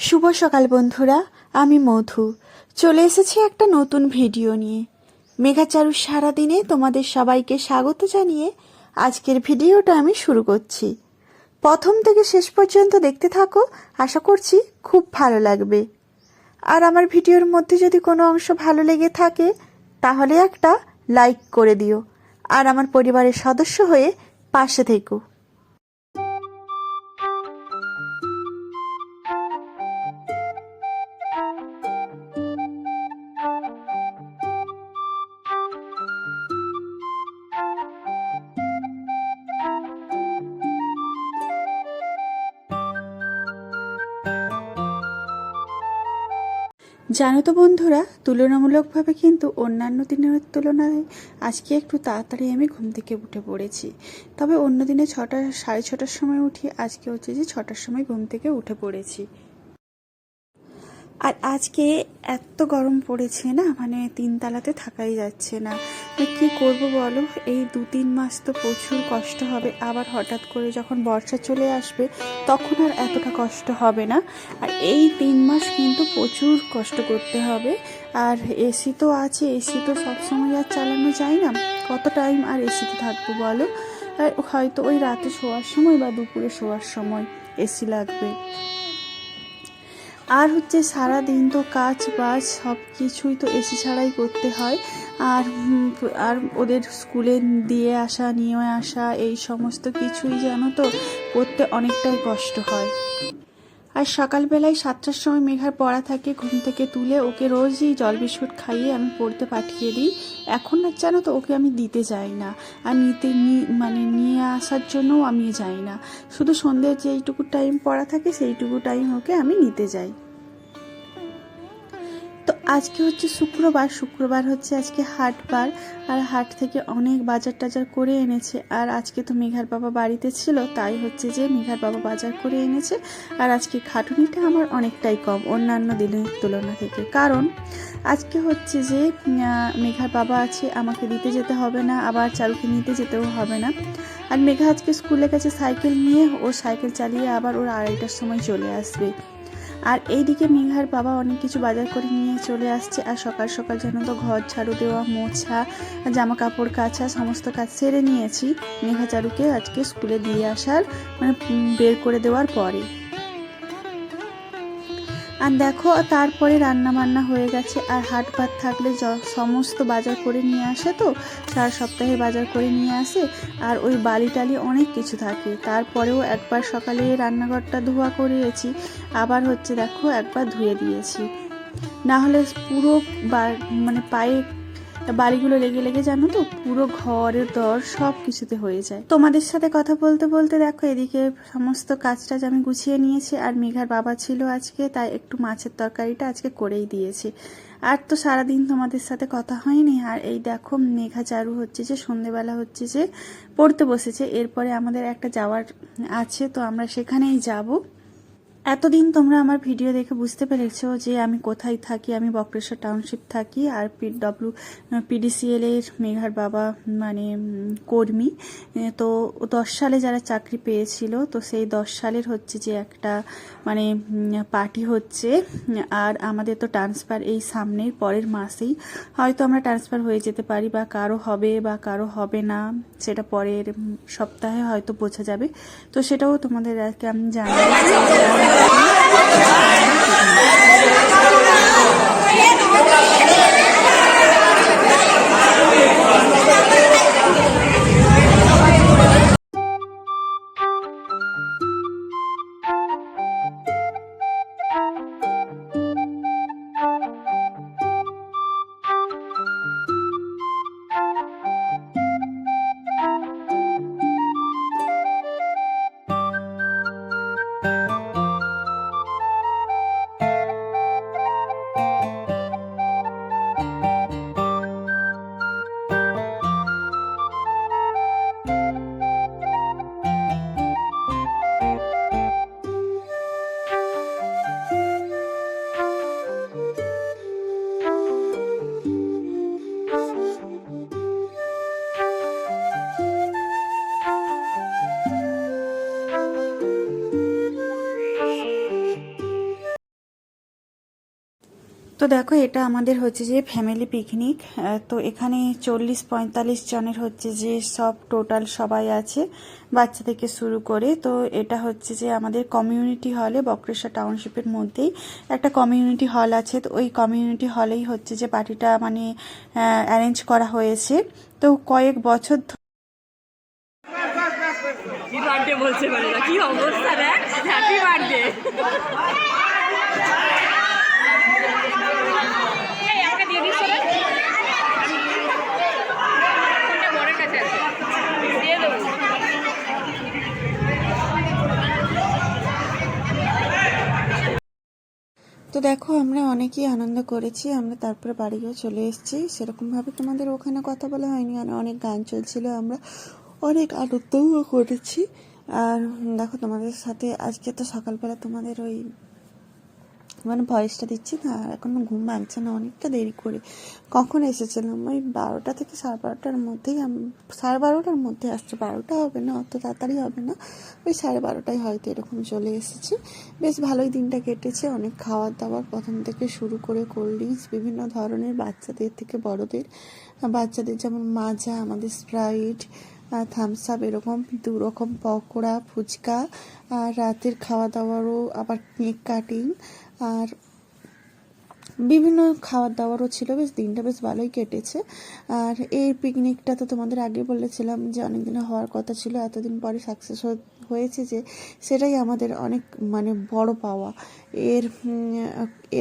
শুভ সকাল বন্ধুরা, আমি মধু চলে এসেছি একটা নতুন ভিডিও নিয়ে। মেঘাচারু সারাদিনে তোমাদের সবাইকে স্বাগত জানিয়ে আজকের ভিডিওটা আমি শুরু করছি। প্রথম থেকে শেষ পর্যন্ত দেখতে থাকো, আশা করছি খুব ভালো লাগবে। আর আমার ভিডিওর মধ্যে যদি কোনো অংশ ভালো লেগে থাকে তাহলে একটা লাইক করে দিও, আর আমার পরিবারের সদস্য হয়ে পাশে থেকো। জানো তো বন্ধুরা, তুলনামূলকভাবে কিন্তু অন্যান্য দিনের তুলনায় আজকে একটু তাড়াতাড়ি আমি ঘুম থেকে উঠে পড়েছি। তবে অন্য দিনে 6:30 সময় উঠি, আজকে হচ্ছে যে 6টার সময় ঘুম থেকে উঠে পড়েছি। আর আজকে এত গরম পড়েছে না, মানে 3 তলাতে থাকাই যাচ্ছে না। কি করব বলো, এই 2-3 মাস তো প্রচুর কষ্ট হবে। আবার হঠাৎ করে যখন বর্ষা চলে আসবে তখন আর এতটা কষ্ট হবে না। আর এই 3 মাস কিন্তু প্রচুর কষ্ট করতে হবে। আর এসি তো আছে, এসি তো সবসময় আর চালানো যায় না। কত টাইম আর এসিতে থাকবো বলো? হয়তো ওই রাতে শোয়ার সময় বা দুপুরে শোয়ার সময় এসি লাগবে। আর হচ্ছে সারা দিন তো কাজ বাজ সব কিছুই তো এসি ছাড়াই করতে হয়। আর আর ওদের স্কুলে দিয়ে আসা, নিয়ে আসা, এই সমস্ত কিছুই জানো তো করতে অনেকটাই কষ্ট হয়। আর সকালবেলায় 7টার সময় মেঘার পড়া থাকে, ঘুম থেকে তুলে ওকে রোজই জল বিস্কুট খাইয়ে আমি পড়তে পাঠিয়ে দিই। এখন আর জানো তো ওকে আমি দিতে যাই না, আর নিয়ে আসার জন্যও আমি যাই না। শুধু সন্ধ্যের যে এইটুকু টাইম পড়া থাকে সেইটুকু টাইম ওকে আমি নিতে যাই। তো আজকে হচ্ছে শুক্রবার হচ্ছে আজকে হাটবার। আর হাট থেকে অনেক বাজার টাজার করে এনেছে। আর আজকে তো মেঘার বাবা বাড়িতে ছিল, তাই হচ্ছে যে মেঘার বাবা বাজার করে এনেছে। আর আজকে খাটুনিটা আমার অনেকটাই কম অন্যান্য দিনের তুলনা থেকে, কারণ আজকে হচ্ছে যে মেঘার বাবা আছে, আমাকে দিতে যেতে হবে না, আবার চারুকে নিতে যেতেও হবে না। আর মেঘা আজকে স্কুলে গেছে সাইকেল নিয়ে, ও সাইকেল চালিয়ে আবার ওর 2:30টার সময় চলে আসবে। আর এইদিকে মেঘার বাবা অনেক কিছু বাজার করে নিয়ে চলে আসছে। আর সকাল সকাল যেন তো ঘর ঝাড়ু দেওয়া, মোছা, জামা কাপড় কাচা সমস্ত কাজ সেরে নিয়েছি মেঘা চারুকে আজকে স্কুলে দিয়ে আসার মানে বের করে দেওয়ার পরে। আর দেখো তারপরে রান্না বান্না হয়ে গেছে। আর হাট ভাত থাকলে সমস্ত বাজার করে নিয়ে আসে, তো সারা সপ্তাহে বাজার করে নিয়ে আসে। আর ওই বালি টালি অনেক কিছু থাকে। তারপরেও একবার সকালে রান্নাঘরটা ধোয়া করিয়েছি, আবার হচ্ছে দেখো একবার ধুয়ে দিয়েছি, না হলে পুরো মানে পায়ে বাড়িগুলো লেগে লেগে জানো তো পুরো ঘরের দর সব কিছুতে হয়ে যায়। তোমাদের সাথে কথা বলতে বলতে দেখো এদিকে সমস্ত কাজ টাজ আমি গুছিয়ে নিয়েছি। আর মেঘার বাবা ছিল আজকে, তাই একটু মাছের তরকারিটা আজকে করেই দিয়েছি। আর তো সারাদিন তোমাদের সাথে কথা হয়নি। আর এই দেখো মেঘা চারু হচ্ছে যে সন্ধেবেলা হচ্ছে যে পড়তে বসেছে। এরপরে আমাদের একটা যাওয়ার আছে, তো আমরা সেখানেই যাব। এতদিন তোমরা আমার ভিডিও দেখে বুঝতে পেরেছো যে আমি কোথায় থাকি। আমি বক্রেশ্বর টাউনশিপ থাকি। আর পিডিসিএল এর মেঘার বাবা মানে কর্মী। তো 10 সালে যারা চাকরি পেয়েছিল, তো সেই 10 সালের হচ্ছে যে একটা মানে পার্টি হচ্ছে। আর আমাদের তো ট্রান্সফার এই সামনের পরের মাসেই হয়তো আমরা ট্রান্সফার হয়ে যেতে পারি, বা কারো হবে বা কারো হবে না, সেটা পরের সপ্তাহে হয়তো বোঝা যাবে। তো সেটাও তোমাদের আজকে আমি জানাবো। তো দেখো এটা আমাদের হচ্ছে যে ফ্যামিলি পিকনিক। তো এখানে 40-45 জনের হচ্ছে যে সব টোটাল সবাই আছে, বাচ্চা থেকে শুরু করে। তো এটা হচ্ছে যে আমাদের কমিউনিটি হলে, বক্রেশ্বর টাউনশিপের মধ্যেই একটা কমিউনিটি হল আছে। তো ওই কমিউনিটি হলেই হচ্ছে যে পার্টিটা মানে অ্যারেঞ্জ করা হয়েছে। তো কয়েক বছর কি বার্থডে বলছে মানে কি অবস্থা দেখ, হ্যাপি বার্থডে। আমাকে দিয়ে দিস বরের কাছে আছে, দিয়ে দেবো। তো দেখো আমরা অনেকেই আনন্দ করেছি, আমরা তারপরে বাড়িও চলে এসেছি। সেরকমভাবে তোমাদের ওখানে কথা বলা হয়নি, আর অনেক গান চলছিল, আমরা অনেক আনন্দও করেছি। আর দেখো তোমাদের সাথে আজকে তো সকালবেলা তোমাদের ওই মানে ভয়েসটা দিচ্ছি না, আর এখনো ঘুম ভাঙছে না, অনেকটা দেরি করে। কখন এসেছিলাম ওই 12টা থেকে 12:30টার মধ্যেই, 12:30টার মধ্যে আসছে, 12টা হবে না, অত তাড়াতাড়ি হবে না, ওই 12:30টায় হয়তো এরকম চলে এসেছি। বেশ ভালোই দিনটা কেটেছে, অনেক খাবার দাবার প্রথম থেকে শুরু করে কোল্ড ড্রিঙ্কস বিভিন্ন ধরনের, বাচ্চাদের থেকে বড়দের। বাচ্চাদের যেমন মাজা, আমাদের স্প্রাইট, থামস আপ, এরকম 2 রকম পকোড়া, ফুচকা। আর রাতের খাওয়া দাওয়ারও আবার কেক কাটিং আর বিভিন্ন খাবার দাবারও ছিল। বেশ দিনটা বেশ ভালোই কেটেছে। আর এই পিকনিকটা তো তোমাদের আগে বলেছিলাম যে অনেক দিনে হওয়ার কথা ছিল, এতদিন পরে সাকসেস হয়েছে, যে সেটাই আমাদের অনেক মানে বড় পাওয়া।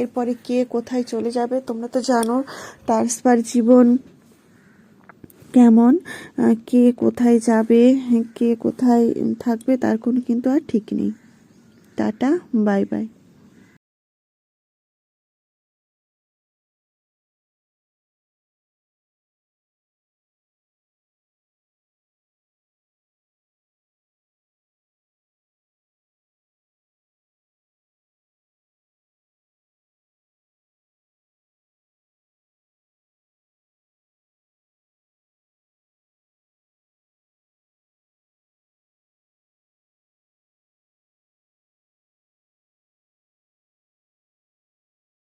এরপরে কে কোথায় চলে যাবে তোমরা তো জানো, ট্রান্সফার জীবন কেমন, কে কোথায় যাবে, কে কোথায় থাকবে তার কোনো কিন্তু আর ঠিক নেই। Tata, bye bye.